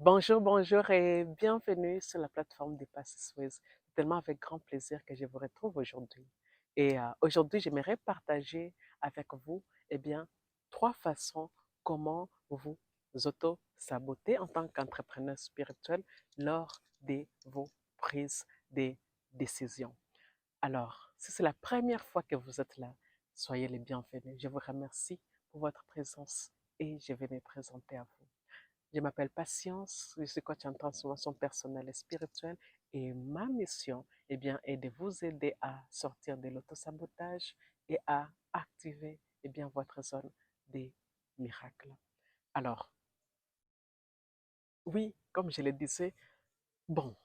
Bonjour, bonjour et bienvenue sur la plateforme des Passes Suez. C'est tellement avec grand plaisir que je vous retrouve aujourd'hui. Et aujourd'hui, j'aimerais partager avec vous, eh bien, trois façons comment vous auto-saboter en tant qu'entrepreneur spirituel lors de vos prises de décisions. Alors, si c'est la première fois que vous êtes là, soyez les bienvenus. Je vous remercie pour votre présence et je vais me présenter à vous. Je m'appelle Patience, je suis coach en transformation personnelle et spirituelle et ma mission est de vous aider à sortir de l'autosabotage et à activer votre zone des miracles. Alors, oui, comme je le disais, bon,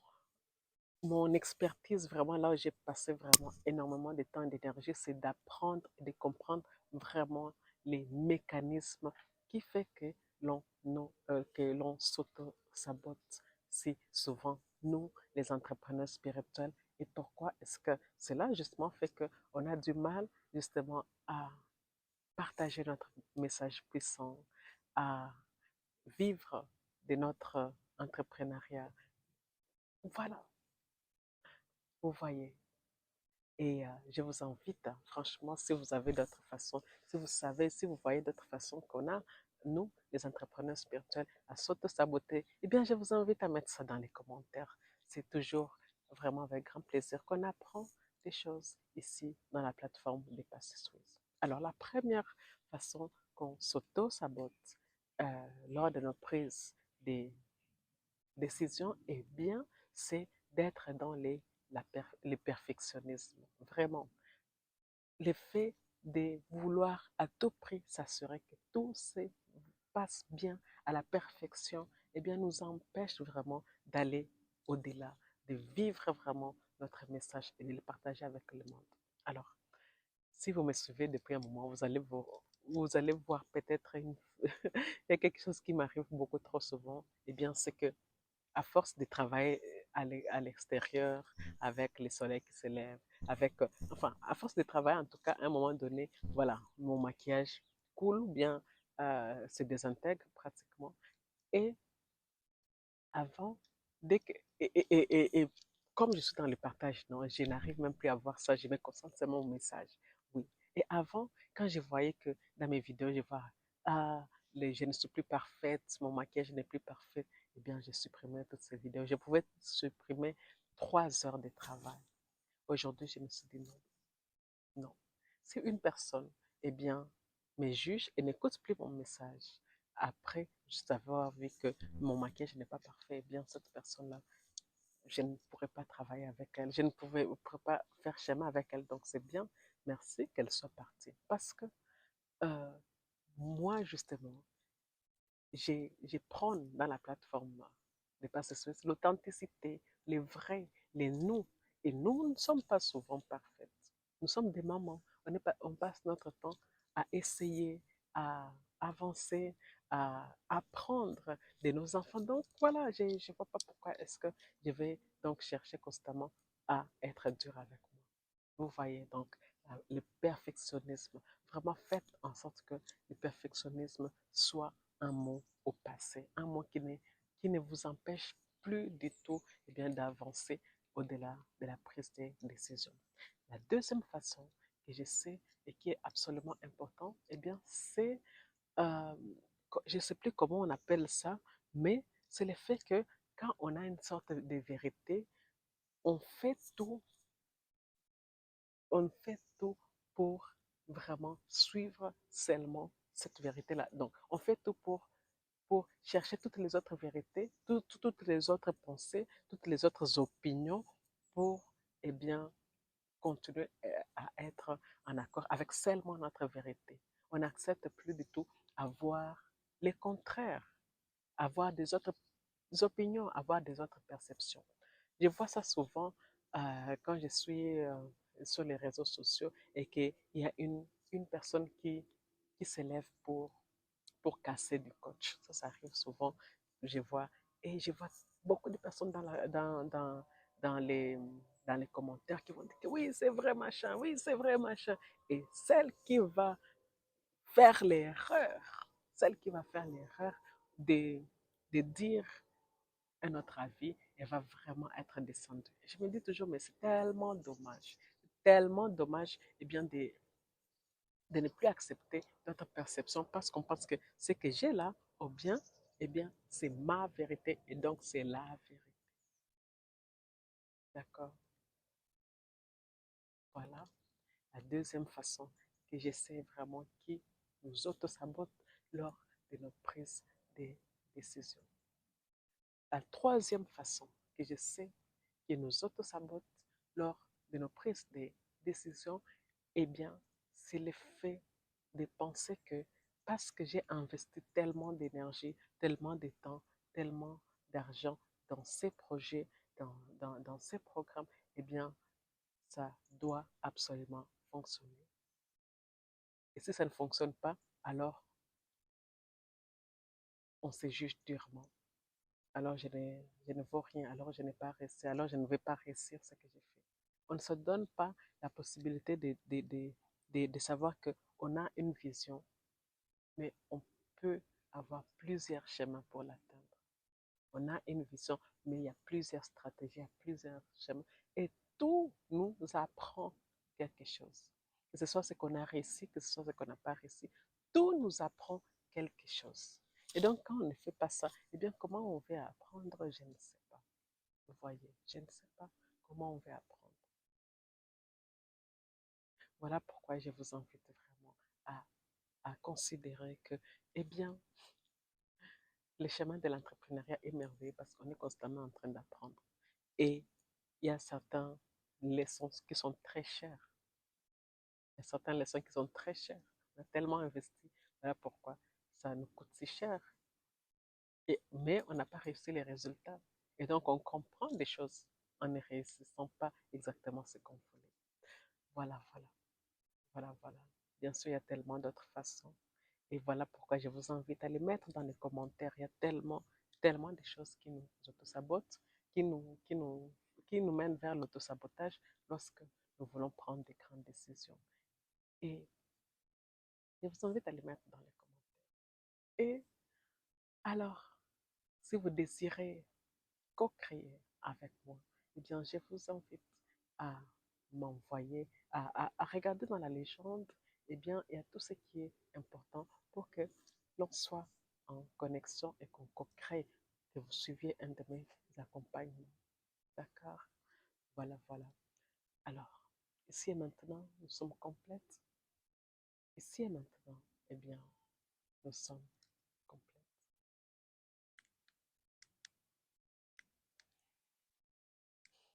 mon expertise vraiment là où j'ai passé vraiment énormément de temps et d'énergie, c'est d'apprendre et de comprendre vraiment les mécanismes qui fait que l'on s'auto-sabote si souvent, nous, les entrepreneurs spirituels. Et pourquoi est-ce que cela justement fait qu'on a du mal justement à partager notre message puissant, à vivre de notre entrepreneuriat. Voilà, vous voyez. Et je vous invite, franchement, si vous avez d'autres façons, si vous savez, si vous voyez d'autres façons qu'on a, nous, les entrepreneurs spirituels, à s'auto-saboter, eh bien, je vous invite à mettre ça dans les commentaires. C'est toujours vraiment avec grand plaisir qu'on apprend des choses ici dans la plateforme des Passés Suisses. Alors, la première façon qu'on s'auto-sabote lors de nos prises des décisions, eh bien, c'est d'être dans le perfectionnisme. Vraiment, le fait de vouloir à tout prix s'assurer que tout se passe bien à la perfection, eh bien, nous empêche vraiment d'aller au-delà, de vivre vraiment notre message et de le partager avec le monde. Alors, si vous me suivez depuis un moment, vous allez voir peut-être il y a quelque chose qui m'arrive beaucoup trop souvent, eh bien, c'est que à force de travailler à l'extérieur, avec le soleil qui se lève, enfin, à force de travailler, en tout cas, à un moment donné, voilà, mon maquillage coule ou bien se désintègre pratiquement. Et avant, dès que, et comme je suis dans le partage, non, je n'arrive même plus à voir ça, je me concentre seulement au message. Oui. Et avant, quand je voyais que dans mes vidéos, je vois, ah, je ne suis plus parfaite, mon maquillage n'est plus parfait, eh bien, j'ai supprimé toutes ces vidéos. Je pouvais supprimer 3 heures de travail. Aujourd'hui, je me suis dit non, non. Si une personne, eh bien, me juge et n'écoute plus mon message, après juste avoir vu que mon maquillage n'est pas parfait, eh bien, cette personne-là, je ne pourrais pas travailler avec elle, je ne pourrais pas faire chemin avec elle. Donc, c'est bien, merci qu'elle soit partie. Parce que euh, moi, justement, je prône dans la plateforme des Passes Suisses l'authenticité, les vrais, les nous. Et nous ne sommes pas souvent parfaites. Nous sommes des mamans. On passe notre temps à essayer, à avancer, à apprendre de nos enfants. Donc voilà, je ne vois pas pourquoi est-ce que je vais donc chercher constamment à être dur avec moi. Vous voyez, donc le perfectionnisme, vraiment faites en sorte que le perfectionnisme soit un mot au passé, un mot qui ne vous empêche plus du tout d'avancer au-delà de la prise de décision. La deuxième façon que je sais et qui est absolument importante, c'est, euh, je ne sais plus comment on appelle ça, mais c'est le fait que quand on a une sorte de vérité, on fait tout on fait tout pour vraiment suivre seulement cette vérité-là. Donc, on fait tout pour chercher toutes les autres vérités, toutes les autres pensées, toutes les autres opinions pour, eh bien, continuer à être en accord avec seulement notre vérité. On n'accepte plus du tout avoir les contraires, avoir des autres opinions, avoir des autres perceptions. Je vois ça souvent quand je suis sur les réseaux sociaux et qu'il y a une personne qui s'élève pour casser du coach. Ça arrive souvent. Je vois, et je vois beaucoup de personnes dans les, dans les commentaires qui vont dire que oui, c'est vrai machin, oui, c'est vrai machin. Et faire l'erreur, celle qui va faire l'erreur de, de dire un autre avis, elle va vraiment être descendue. Je me dis toujours, mais c'est tellement dommage, eh bien, de ne plus accepter notre perception parce qu'on pense que ce que j'ai là, ou bien, eh bien, c'est ma vérité et donc c'est la vérité. D'accord? Voilà la deuxième façon que j'essaie vraiment qui nous auto-sabote lors de nos prises de décisions. La troisième façon que je sais qui nous auto-sabote lors de nos prises de décisions, eh bien, c'est le fait de penser que parce que j'ai investi tellement d'énergie, tellement de temps, tellement d'argent dans ces projets, dans ces programmes, eh bien, ça doit absolument fonctionner. Et si ça ne fonctionne pas, alors on se juge durement. Alors je ne vaux rien, alors je n'ai pas réussi, alors je ne vais pas réussir ce que j'ai fait. On ne se donne pas la possibilité de savoir qu'on a une vision, mais on peut avoir plusieurs chemins pour l'atteindre. On a une vision, mais il y a plusieurs stratégies, il y a plusieurs chemins. Et tout nous apprend quelque chose. Que ce soit ce qu'on a réussi, que ce soit ce qu'on n'a pas réussi, tout nous apprend quelque chose. Et donc, quand on ne fait pas ça, eh bien, comment on va apprendre? Je ne sais pas. Vous voyez, je ne sais pas comment on va apprendre. Voilà pourquoi je vous invite vraiment à considérer que, eh bien, le chemin de l'entrepreneuriat est merveilleux parce qu'on est constamment en train d'apprendre. Et il y a certaines leçons qui sont très chères. Il y a certaines leçons qui sont très chères. On a tellement investi. Voilà pourquoi ça nous coûte si cher. Mais on n'a pas réussi les résultats. Et donc, on comprend des choses en ne réussissant pas exactement ce qu'on voulait. Voilà, voilà, voilà, voilà. Bien sûr, il y a tellement d'autres façons. Et voilà pourquoi je vous invite à les mettre dans les commentaires. Il y a tellement de choses qui nous auto-sabotent, qui nous, qui nous, qui nous mènent vers l'autosabotage lorsque nous voulons prendre des grandes décisions. Et je vous invite à les mettre dans les commentaires. Et alors, si vous désirez co-créer avec moi, eh bien, je vous invite à m'envoyer, à regarder dans la légende, eh bien, il y a tout ce qui est important pour que l'on soit en connexion et qu'on co-crée, que vous suiviez un de mes accompagnements. D'accord? Voilà, voilà. Alors, ici et maintenant, nous sommes complètes. Ici et maintenant, eh bien, nous sommes